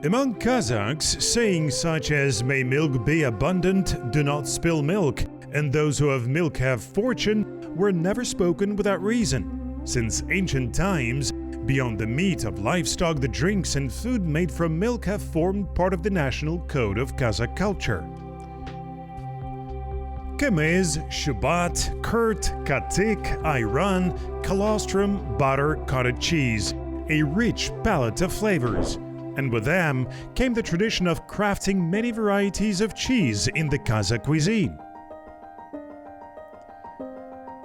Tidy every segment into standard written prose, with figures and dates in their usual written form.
Among Kazakhs, sayings such as "may milk be abundant, do not spill milk," and "those who have milk have fortune" were never spoken without reason. Since ancient times, beyond the meat of livestock, the drinks and food made from milk have formed part of the national code of Kazakh culture. Kamiz, shubat, kurt, katik, ayran, colostrum, butter, cottage cheese, a rich palette of flavors. And with them came the tradition of crafting many varieties of cheese in the Kazakh cuisine.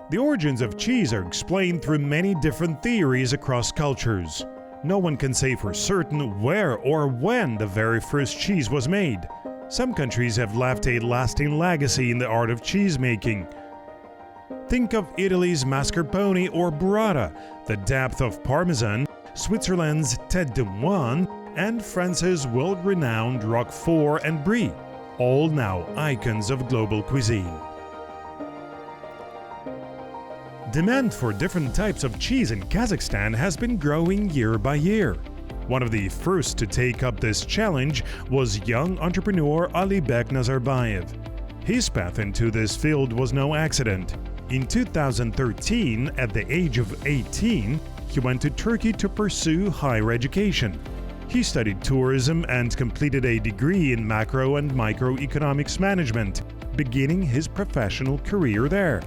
The origins of cheese are explained through many different theories across cultures. No one can say for certain where or when the very first cheese was made. Some countries have left a lasting legacy in the art of cheese-making. Think of Italy's mascarpone or burrata, the depth of Parmesan, Switzerland's tête de moine, and France's world-renowned Roquefort and Brie, all now icons of global cuisine. Demand for different types of cheese in Kazakhstan has been growing year by year. One of the first to take up this challenge was young entrepreneur Alibek Nazarbayev. His path into this field was no accident. In 2013, at the age of 18, he went to Turkey to pursue higher education. He studied tourism and completed a degree in macro and microeconomics management, beginning his professional career there.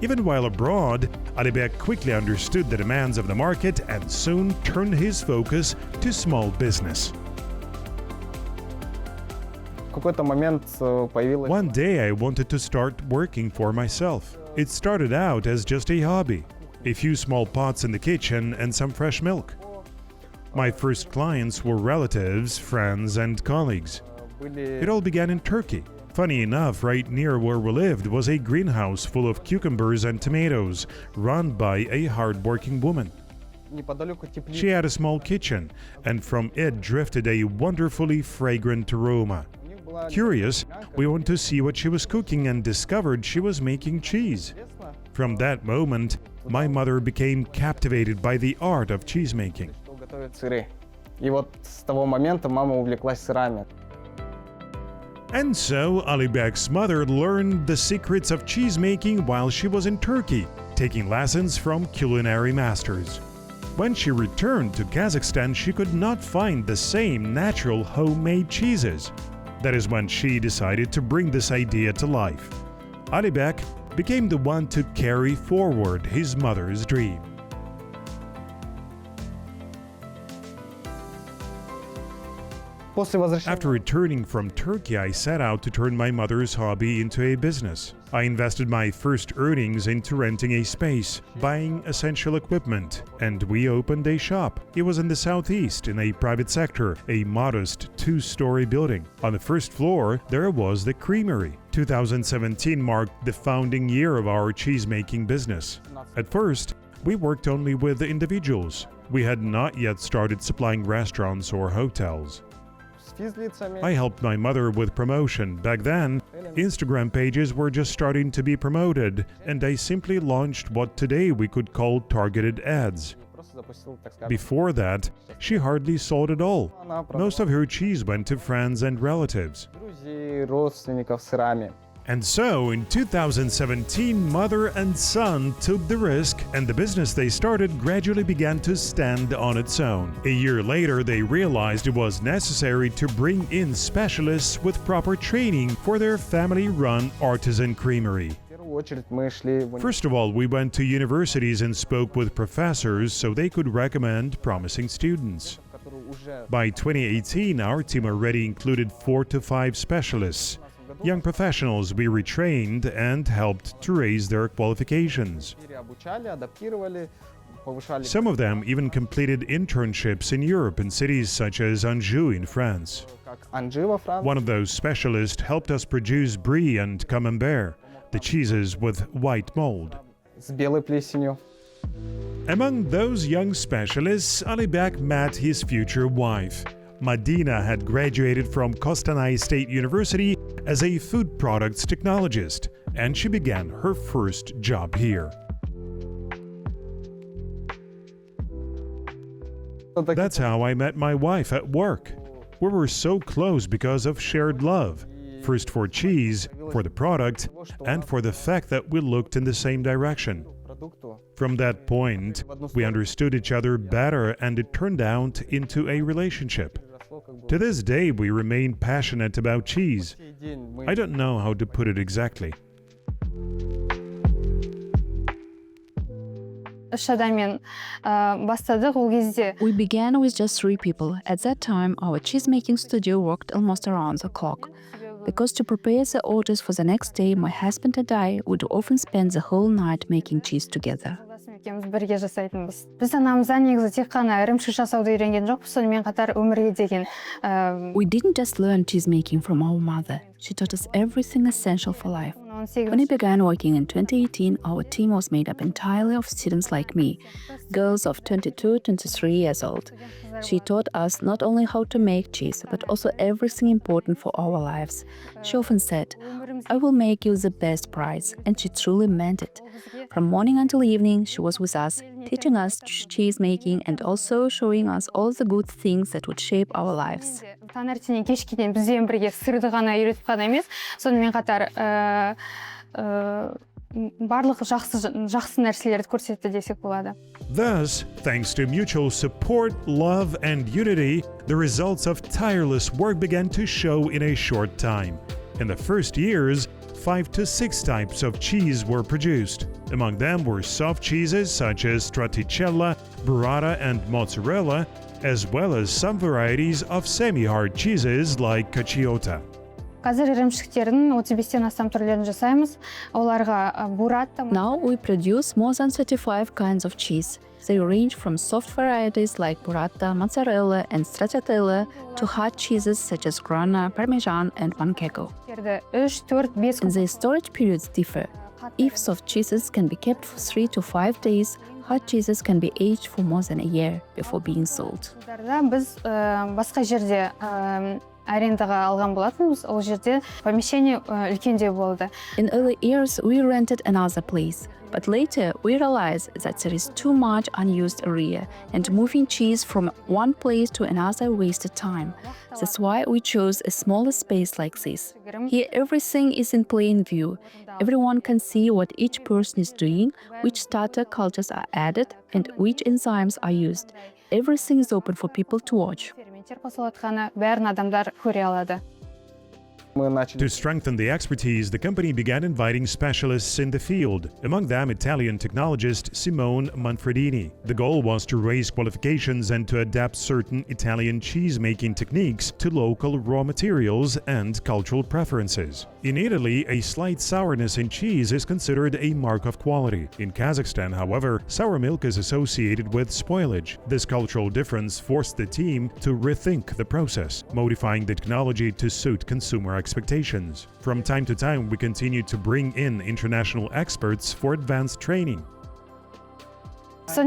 Even while abroad, Alibek quickly understood the demands of the market and soon turned his focus to small business. One day I wanted to start working for myself. It started out as just a hobby, a few small pots in the kitchen and some fresh milk. My first clients were relatives, friends, and colleagues. It all began in Turkey. Funny enough, right near where we lived was a greenhouse full of cucumbers and tomatoes, run by a hard-working woman. She had a small kitchen, and from it drifted a wonderfully fragrant aroma. Curious, we went to see what she was cooking and discovered she was making cheese. From that moment, my mother became captivated by the art of cheesemaking. And so, Alibek's mother learned the secrets of cheesemaking while she was in Turkey, taking lessons from culinary masters. When she returned to Kazakhstan, she could not find the same natural homemade cheeses. That is when she decided to bring this idea to life. Alibek became the one to carry forward his mother's dream. After returning from Turkey, I set out to turn my mother's hobby into a business. I invested my first earnings into renting a space, buying essential equipment, and we opened a shop. It was in the southeast, in a private sector, a modest two-story building. On the first floor, there was the creamery. 2017 marked the founding year of our cheese-making business. At first, we worked only with individuals. We had not yet started supplying restaurants or hotels. I helped my mother with promotion. Back then, Instagram pages were just starting to be promoted, and I simply launched what today we could call targeted ads. Before that, she hardly sold at all. Most of her cheese went to friends and relatives. And so, in 2017, mother and son took the risk, and the business they started gradually began to stand on its own. A year later, they realized it was necessary to bring in specialists with proper training for their family-run artisan creamery. First of all, we went to universities and spoke with professors so they could recommend promising students. By 2018, our team already included 4 to 5 specialists. Young professionals we retrained and helped to raise their qualifications. Some of them even completed internships in Europe in cities such as Anjou in France. One of those specialists helped us produce Brie and Camembert, the cheeses with white mold. Among those young specialists, Alibek met his future wife. Madina had graduated from Kostanay State University as a food products technologist, and she began her first job here. That's how I met my wife at work. We were so close because of shared love. First for cheese, for the product, and for the fact that we looked in the same direction. From that point, we understood each other better and it turned out into a relationship. To this day, we remain passionate about cheese. I don't know how to put it exactly. We began with just 3 people. At that time, our cheese-making studio worked almost around the clock. Because to prepare the orders for the next day, my husband and I would often spend the whole night making cheese together. We didn't just learn cheese making from our mother. She taught us everything essential for life. When I began working in 2018, our team was made up entirely of students like me, girls of 22, 23 years old. She taught us not only how to make cheese, but also everything important for our lives. She often said, "I will make you the best prize," and she truly meant it. From morning until evening, she was with us, teaching us cheese making and also showing us all the good things that would shape our lives. Thus, thanks to mutual support, love, and unity, the results of tireless work began to show in a short time. In the first years, 5 to 6 types of cheese were produced. Among them were soft cheeses such as stracciatella, burrata, and mozzarella, as well as some varieties of semi-hard cheeses like cacciota. Now we produce more than 35 kinds of cheese. They range from soft varieties like burrata, mozzarella, and stracciatella to hard cheeses such as grana, parmesan, and manchego. And their storage periods differ. If soft cheeses can be kept for 3 to 5 days, hard cheeses can be aged for more than a year before being sold. In early years, we rented another place. But later, we realized that there is too much unused area, and moving cheese from one place to another wasted time. That's why we chose a smaller space like this. Here, everything is in plain view. Everyone can see what each person is doing, which starter cultures are added, and which enzymes are used. Everything is open for people to watch. To strengthen the expertise, the company began inviting specialists in the field, among them Italian technologist Simone Manfredini. The goal was to raise qualifications and to adapt certain Italian cheese-making techniques to local raw materials and cultural preferences. In Italy, a slight sourness in cheese is considered a mark of quality. In Kazakhstan, however, sour milk is associated with spoilage. This cultural difference forced the team to rethink the process, modifying the technology to suit consumer expectations. From time to time, we continue to bring in international experts for advanced training. Thanks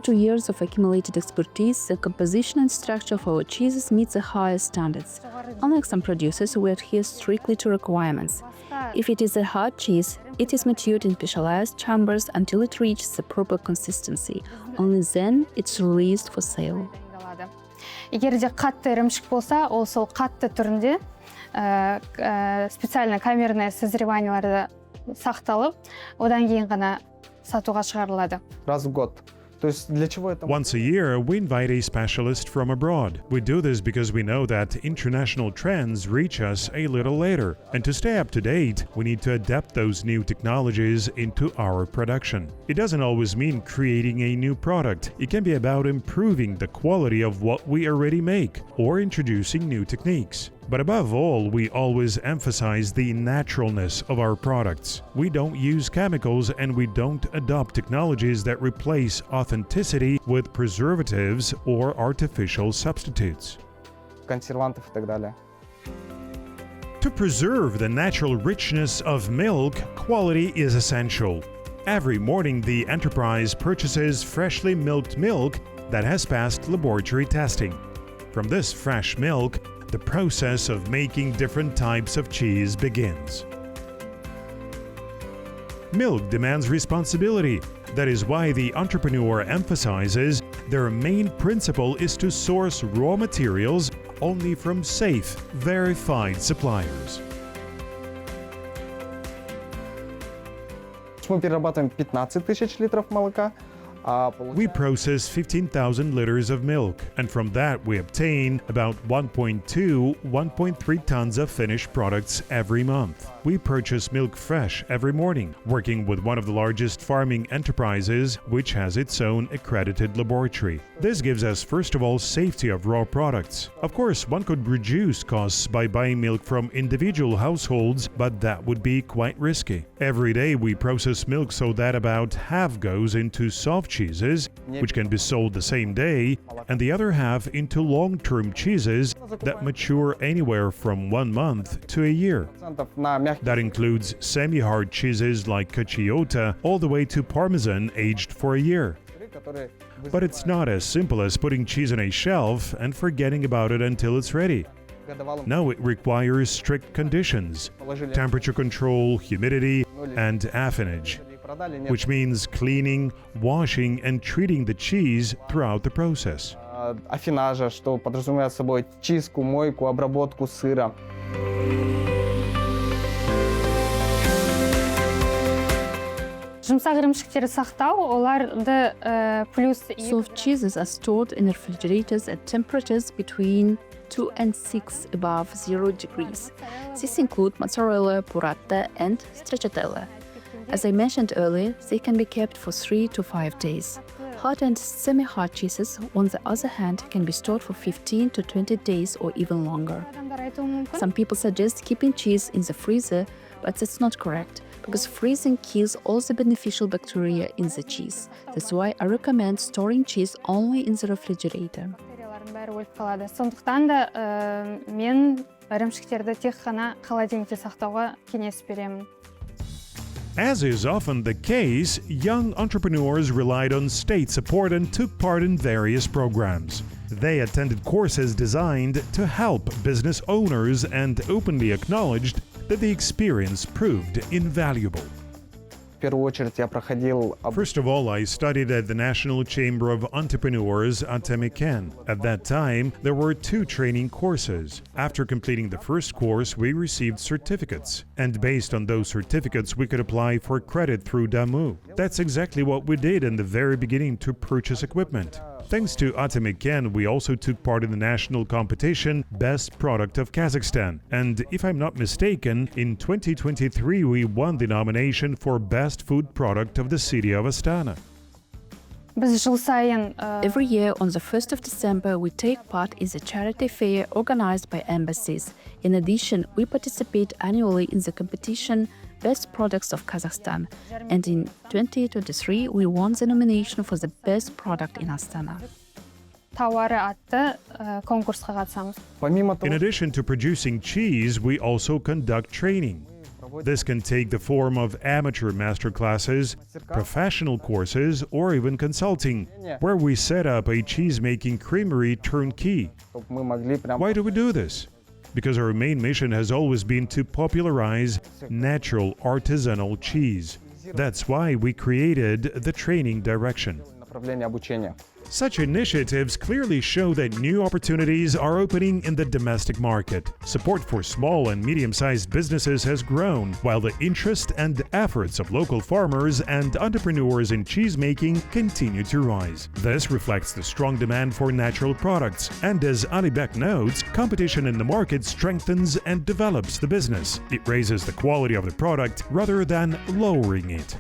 to years of accumulated expertise, the composition and structure of our cheeses meet the highest standards. Unlike some producers, we adhere strictly to requirements. If it is a hard cheese, it is matured in specialized chambers until it reaches the proper consistency. Only then it's released for sale. Егер де қатты ірімшік болса, ол сол қатты түрінде специально камерное созреваниеларда сақталып, одан кейін ғана сатуға шығарылады. Раз в год. Once a year, we invite a specialist from abroad. We do this because we know that international trends reach us a little later. And to stay up to date, we need to adapt those new technologies into our production. It doesn't always mean creating a new product. It can be about improving the quality of what we already make or introducing new techniques. But above all, we always emphasize the naturalness of our products. We don't use chemicals and we don't adopt technologies that replace authenticity with preservatives or artificial substitutes. Консервантов и так далее. To preserve the natural richness of milk, quality is essential. Every morning, the enterprise purchases freshly milked milk that has passed laboratory testing. From this fresh milk, the process of making different types of cheese begins. Milk demands responsibility. That is why the entrepreneur emphasizes their main principle is to source raw materials only from safe, verified suppliers. Мы перерабатываем 15 тысяч литров молока. We process 15,000 liters of milk, and from that we obtain about 1.3 tons of finished products every month. We purchase milk fresh every morning, working with one of the largest farming enterprises, which has its own accredited laboratory. This gives us, first of all, safety of raw products. Of course, one could reduce costs by buying milk from individual households, but that would be quite risky. Every day we process milk so that about half goes into soft cheeses, which can be sold the same day, and the other half into long-term cheeses that mature anywhere from 1 month to a year. That includes semi-hard cheeses like cacciota all the way to Parmesan aged for a year. But it's not as simple as putting cheese on a shelf and forgetting about it until it's ready. No, it requires strict conditions: temperature control, humidity, and affinage, which means cleaning, washing, and treating the cheese throughout the process. Афинажа, что подразумевает собой чистку, мойку, обработку сыра. Жұмсақ ірімшіктерді сақтау, оларды плюс... Soft cheeses are stored in refrigerators at temperatures between 2 and 6 above 0 degrees. These include mozzarella, burrata, and stracciatella. As I mentioned earlier, they can be kept for 3 to 5 days. Hard and semi-hard cheeses, on the other hand, can be stored for 15 to 20 days or even longer. Some people suggest keeping cheese in the freezer, but that's not correct, because freezing kills all the beneficial bacteria in the cheese. That's why I recommend storing cheese only in the refrigerator. Сондықтан да мен ірімшіктерді тек қана холодильникте сақтауға кеңес беремін. As is often the case, young entrepreneurs relied on state support and took part in various programs. They attended courses designed to help business owners and openly acknowledged that the experience proved invaluable. First of all, I studied at the National Chamber of Entrepreneurs at Temiken. At that time, there were 2 training courses. After completing the first course, we received certificates. And based on those certificates, we could apply for credit through Damu. That's exactly what we did in the very beginning to purchase equipment. Thanks to Atemiken, we also took part in the national competition Best Product of Kazakhstan. And if I'm not mistaken, in 2023 we won the nomination for Best Food Product of the city of Astana. Every year on the 1st of December, we take part in the charity fair organized by embassies. In addition, we participate annually in the competition Best Products of Kazakhstan, and in 2023 we won the nomination for the Best Product in Astana. In addition to producing cheese, we also conduct training. This can take the form of amateur master classes, professional courses, or even consulting, where we set up a cheese-making creamery turnkey. Why do we do this? Because our main mission has always been to popularize natural artisanal cheese. That's why we created the training direction. Such initiatives clearly show that new opportunities are opening in the domestic market. Support for small and medium-sized businesses has grown, while the interest and efforts of local farmers and entrepreneurs in cheese-making continue to rise. This reflects the strong demand for natural products, and as Alibek notes, competition in the market strengthens and develops the business. It raises the quality of the product rather than lowering it.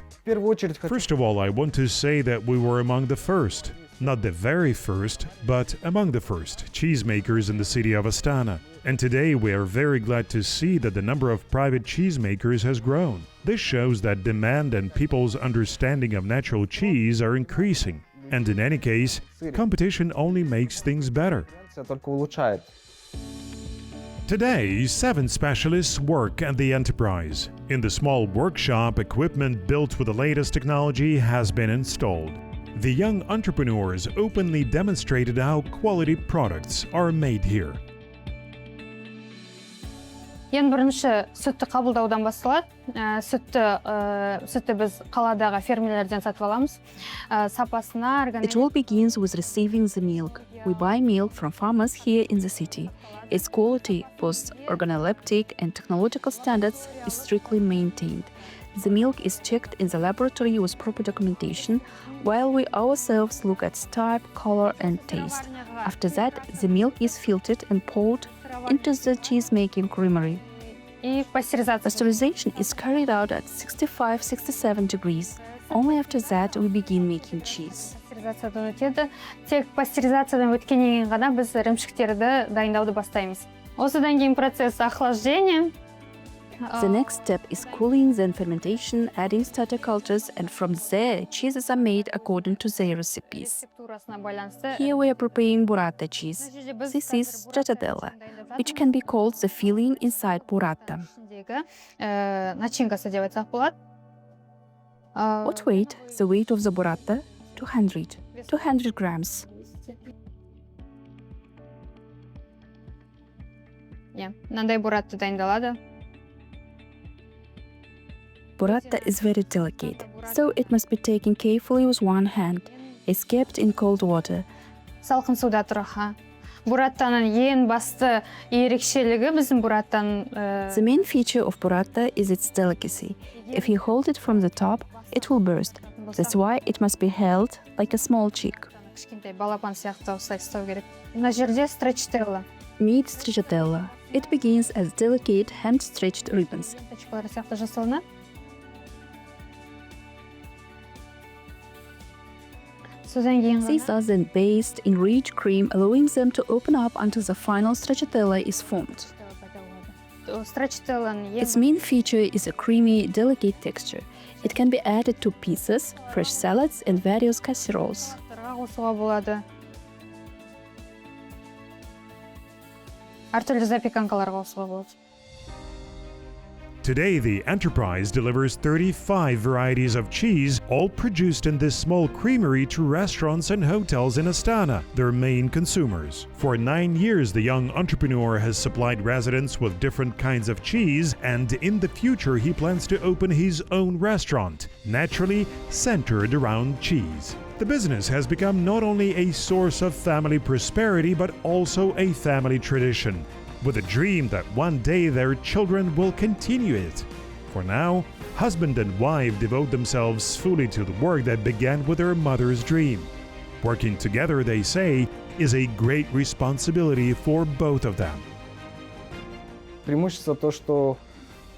First of all, I want to say that we were among the first. Not the very first, but among the first cheesemakers in the city of Astana. And today we are very glad to see that the number of private cheesemakers has grown. This shows that demand and people's understanding of natural cheese are increasing. And in any case, competition only makes things better. Today, 7 specialists work at the enterprise. In the small workshop, equipment built with the latest technology has been installed. The young entrepreneurs openly demonstrated how quality products are made here. Ең бірінші сүтті қабылдаудан басталады. Сүтті біз қаладағы фермерлерден сатып аламыз. Сапасына It all begins with receiving the milk. We buy milk from farmers here in the city. Its quality, both organoleptic and technological standards, is strictly maintained. The milk is checked in the laboratory with proper documentation, while we ourselves look at type, color, and taste. After that, the milk is filtered and poured into the cheese-making creamery. Pasteurization is carried out at 65-67 degrees. Only after that we begin making cheese. Пастеризациядан өтеді. Тек пастеризациядан өткеннен кейін ғана біз ірімшіктерді дайындауды бастаймыз. Осыдан кейін процесс охлаждения. The next step is cooling, then fermentation, adding starter cultures, and from there, cheeses are made according to their recipes. Here we are preparing burrata cheese. This is stracciatella, which can be called the filling inside burrata. Начинкасы деп айтсақ болады. What weight? The weight of the burrata? 200 grams. Мынандай буррата дайындалады. Burrata is very delicate, so it must be taken carefully with one hand. It's kept in cold water. Салқын суда тұрған. Бурраттаның ең басты ерекшелігі біздің бурраттаның. The main feature of burrata is its delicacy. If you hold it from the top, it will burst. That's why it must be held like a small chick. Кішкентай балапан сияқты осылай ұстау керек. Мына жерде stracciatella. Meat stracciatella. It begins as delicate hand-stretched ribbons. Точкалар сияқты жасалынады. These are then based in rich cream, allowing them to open up until the final stracciatella is formed. Its main feature is a creamy, delicate texture. It can be added to pizzas, fresh salads, and various casseroles. Әртүрлі запеканкаларға қосуға болады. Today, the enterprise delivers 35 varieties of cheese, all produced in this small creamery, to restaurants and hotels in Astana, their main consumers. For 9 years, the young entrepreneur has supplied residents with different kinds of cheese, and in the future, he plans to open his own restaurant, naturally centered around cheese. The business has become not only a source of family prosperity, but also a family tradition, with a dream that one day their children will continue it. For now, husband and wife devote themselves fully to the work that began with their mother's dream. Working together, they say, is a great responsibility for both of them. Преимущество то, что,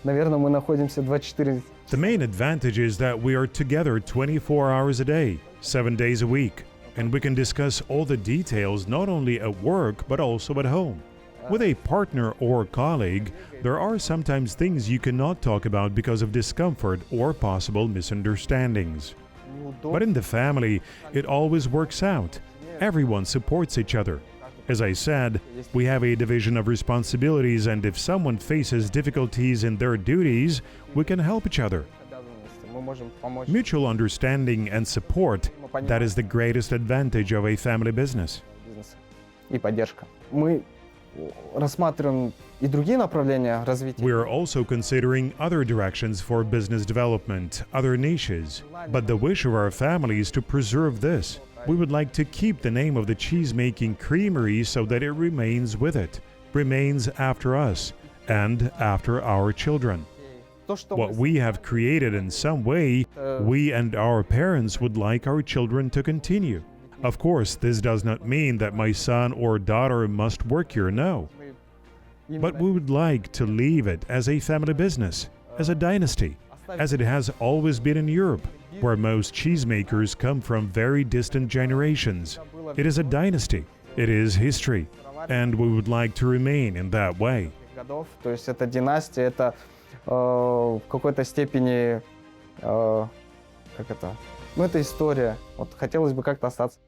наверное, мы находимся 24. The main advantage is that we are together 24 hours a day, 7 days a week, and we can discuss all the details not only at work but also at home. With a partner or colleague, there are sometimes things you cannot talk about because of discomfort or possible misunderstandings. But in the family, it always works out. Everyone supports each other. As I said, we have a division of responsibilities, and if someone faces difficulties in their duties, we can help each other. Mutual understanding and support, that is the greatest advantage of a family business. И поддержка. Мы рассматриваем и другие направления развития. We are also considering other directions for business development, other niches. But the wish of our family is to preserve this. We would like to keep the name of the cheese-making creamery so that it remains with it, remains after us, and after our children. What we have created in some way, we and our parents would like our children to continue. Of course, this does not mean that my son or daughter must work here, no. But we would like to leave it as a family business, as a dynasty, as it has always been in Europe, where most cheesemakers come from very distant generations. It is a dynasty, it is history, and we would like to remain in that way. То есть это династия, это в какой-то степени, как это, ну это история. Вот хотелось бы как-то остаться.